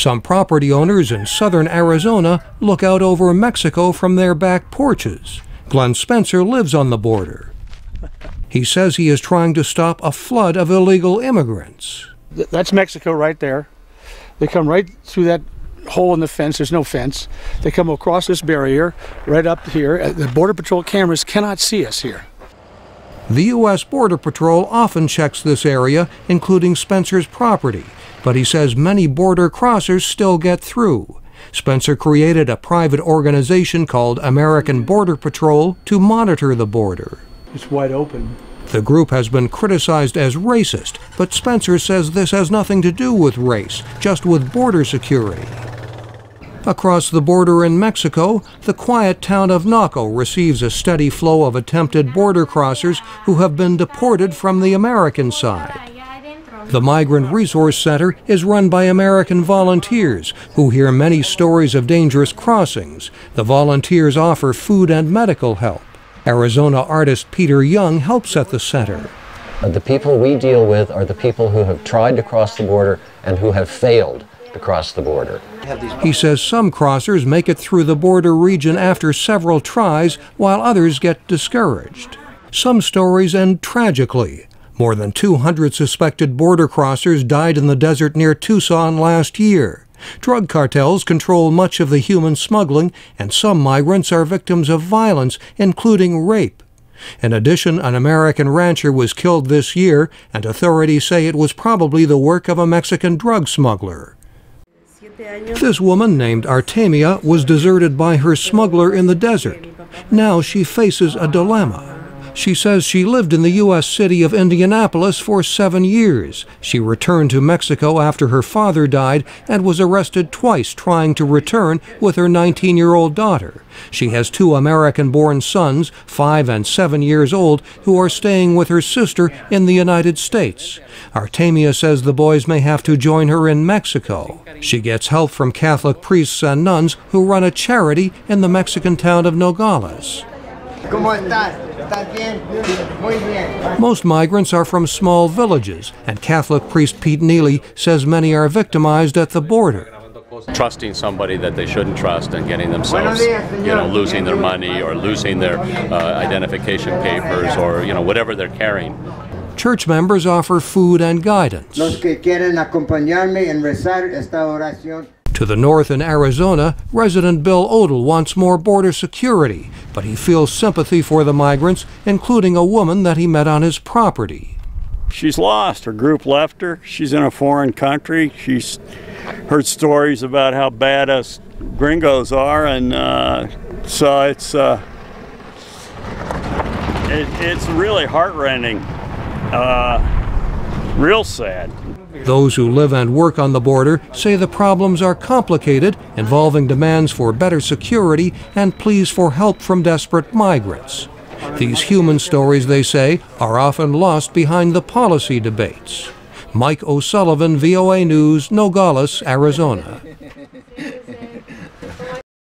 Some property owners in southern Arizona look out over Mexico from their back porches. Glen Spencer lives on the border. He says he is trying to stop a flood of illegal immigrants. That's Mexico right there. They come right through that hole in the fence. There's no fence. They come across this barrier right up here. The Border Patrol cameras cannot see us here. The U.S. Border Patrol often checks this area, including Spencer's property, but he says many border crossers still get through. Spencer created a private organization called American Border Patrol to monitor the border. It's wide open. The group has been criticized as racist, but Spencer says this has nothing to do with race, just with border security. Across the border in Mexico, the quiet town of Nogales receives a steady flow of attempted border crossers who have been deported from the American side. The Migrant Resource Center is run by American volunteers who hear many stories of dangerous crossings. The volunteers offer food and medical help. Arizona artist Peter Young helps at the center. The people we deal with are the people who have tried to cross the border and who have failed to cross the border. He says some crossers make it through the border region after several tries, while others get discouraged. Some stories end tragically. More than 200 suspected border crossers died in the desert near Tucson last year. Drug cartels control much of the human smuggling, and some migrants are victims of violence, including rape. In addition, an American rancher was killed this year, and authorities say it was probably the work of a Mexican drug smuggler. This woman, named Artemia, was deserted by her smuggler in the desert. Now she faces a dilemma. She says she lived in the U.S. city of Indianapolis for 7 years. She returned to Mexico after her father died and was arrested twice trying to return with her 19-year-old daughter. She has 2 American-born sons, 5 and 7 years old, who are staying with her sister in the United States. Artemia says the boys may have to join her in Mexico. She gets help from Catholic priests and nuns who run a charity in the Mexican town of Nogales. Most migrants are from small villages, and Catholic priest Pete Neely says many are victimized at the border. Trusting somebody that they shouldn't trust and getting themselves, losing their money or losing their identification papers or, whatever they're carrying. Church members offer food and guidance. To the north in Arizona, resident Bill Odell wants more border security, but he feels sympathy for the migrants, including a woman that he met on his property. She's lost. Her group left her. She's in a foreign country. She's heard stories about how bad us gringos are, and so it's really heart-rending, real sad. Those who live and work on the border say the problems are complicated, involving demands for better security and pleas for help from desperate migrants. These human stories, they say, are often lost behind the policy debates. Mike O'Sullivan, VOA News, Nogales, Arizona.